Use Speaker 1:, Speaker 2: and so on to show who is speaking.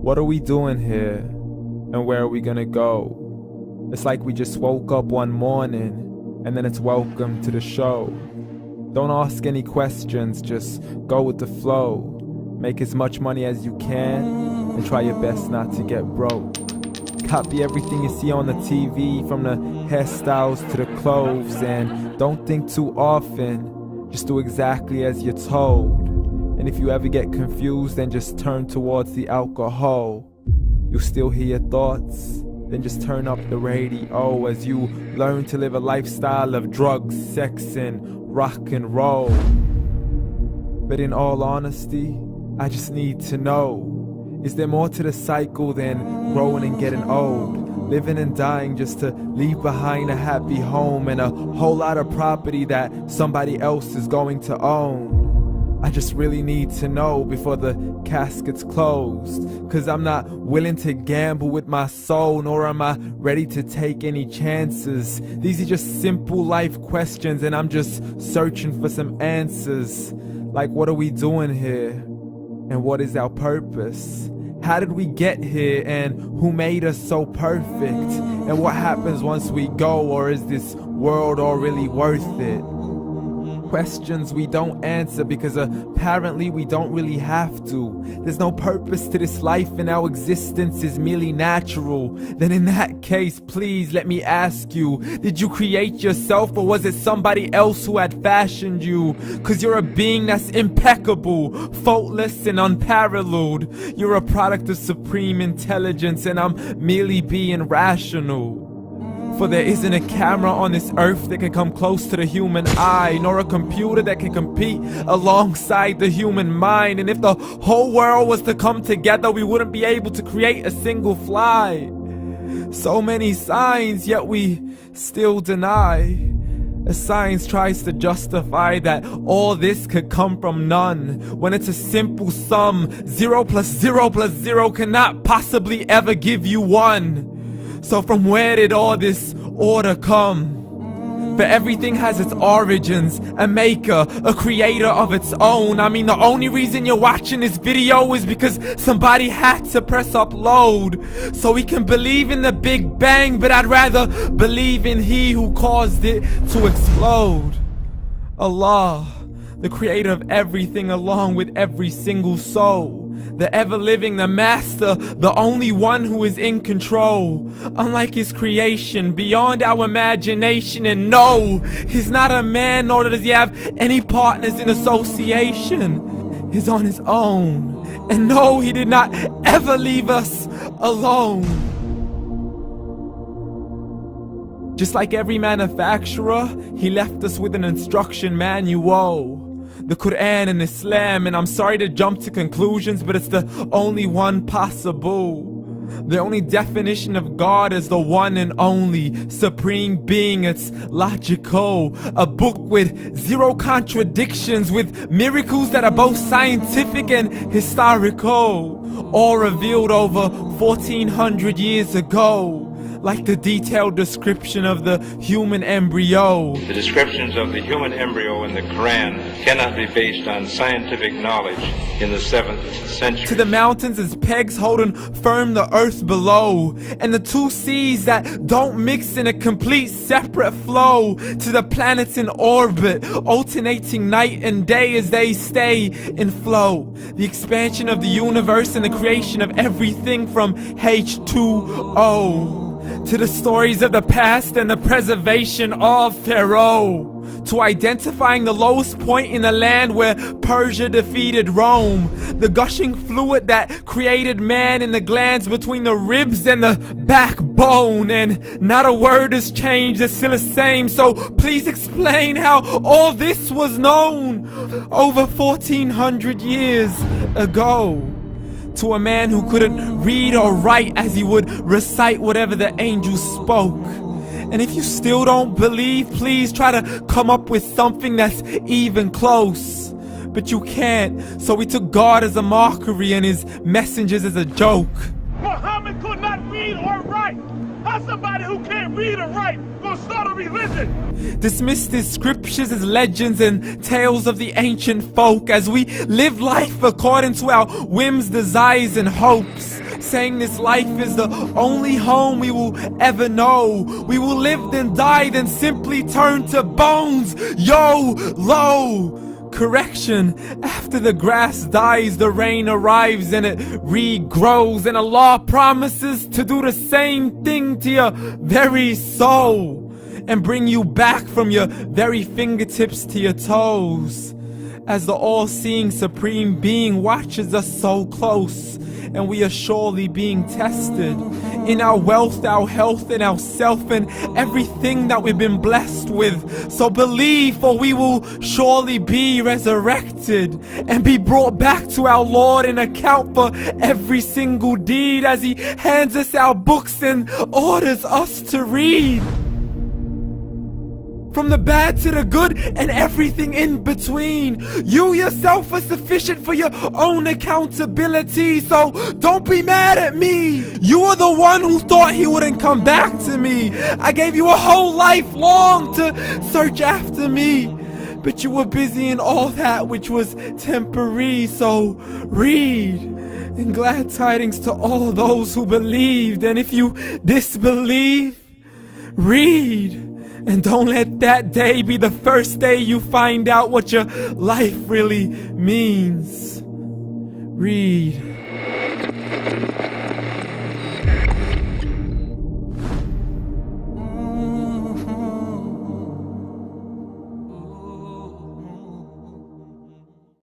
Speaker 1: What are we doing here? And where are we gonna go? It's like we just woke up one morning and then it's welcome to the show. Don't ask any questions, just go with the flow. Make as much money as you can and try your best not to get broke. Copy everything you see on the TV, from the hairstyles to the clothes, and don't think too often, just do exactly as you're told. And if you ever get confused, then just turn towards the alcohol. You still hear your thoughts? Then just turn up the radio as you learn to live a lifestyle of drugs, sex, and rock and roll. But in all honesty, I just need to know, is there more to the cycle than growing and getting old? Living and dying just to leave behind a happy home and a whole lot of property that somebody else is going to own. I just really need to know before the casket's closed, 'cause I'm not willing to gamble with my soul, nor am I ready to take any chances. These are just simple life questions and I'm just searching for some answers. Like, what are we doing here? And what is our purpose? How did we get here, and who made us so perfect? And what happens once we go, or is this world all really worth it? Questions we don't answer because apparently we don't really have to. There's no purpose to this life and our existence is merely natural. Then in that case, please let me ask you, did you create yourself, or was it somebody else who had fashioned you? 'Cause you're a being that's impeccable, faultless and unparalleled. You're a product of supreme intelligence and I'm merely being rational. For there isn't a camera on this earth that can come close to the human eye, nor a computer that can compete alongside the human mind. And if the whole world was to come together, we wouldn't be able to create a single fly. So many signs, yet we still deny. As science tries to justify that all this could come from none, when it's a simple sum. 0 plus 0 plus 0 cannot possibly ever give you 1. So from where did all this order come? For everything has its origins, a maker, a creator of its own. I mean, the only reason you're watching this video is because somebody had to press upload. So we can believe in the Big Bang, but I'd rather believe in He who caused it to explode. Allah, the creator of everything along with every single soul. The ever-living, the master, the only one who is in control. Unlike his creation, beyond our imagination. And no, he's not a man, nor does he have any partners in association. He's on his own. And no, he did not ever leave us alone. Just like every manufacturer, he left us with an instruction manual. The Quran and Islam, and I'm sorry to jump to conclusions, but it's the only one possible. The only definition of God is the one and only supreme being. It's logical, a book with 0 contradictions, with miracles that are both scientific and historical, all revealed over 1400 years ago. Like the detailed description of the human embryo.
Speaker 2: The descriptions of the human embryo in the Quran cannot be based on scientific knowledge in the 7th century.
Speaker 1: To the mountains as pegs holding firm the earth below, and the 2 seas that don't mix in a complete separate flow. To the planets in orbit, alternating night and day as they stay in flow. The expansion of the universe and the creation of everything from H2O. To the stories of the past and the preservation of Pharaoh. To identifying the lowest point in the land where Persia defeated Rome. The gushing fluid that created man in the glands between the ribs and the backbone. And not a word has changed, it's still the same. So please explain how all this was known over 1400 years ago. To a man who couldn't read or write, as he would recite whatever the angels spoke. And if you still don't believe, please try to come up with something that's even close. But you can't, so we took God as a mockery and his messengers as a joke.
Speaker 3: Muhammad could not read or write. How's somebody who can't read or write gonna start a religion?
Speaker 1: Dismissed his scriptures as legends and tales of the ancient folk, as we live life according to our whims, desires, and hopes. saying this life is the only home we will ever know. We will live then die, then simply turn to bones. YOLO! Correction, after the grass dies, the rain arrives and it regrows, and Allah promises to do the same thing to your very soul and bring you back from your very fingertips to your toes, as the all-seeing supreme being watches us so close, and we are surely being tested in our wealth, our health, and our self, and everything that we've been blessed with. So believe, for we will surely be resurrected and be brought back to our Lord and account for every single deed, as He hands us our books and orders us to read. From the bad to the good and everything in between. You yourself are sufficient for your own accountability, so don't be mad at me. You are the one who thought He wouldn't come back to me. I gave you a whole life long to search after me, but you were busy in all that which was temporary. So read, and glad tidings to all those who believed. And if you disbelieve, read. And don't let that day be the first day you find out what your life really means. Read.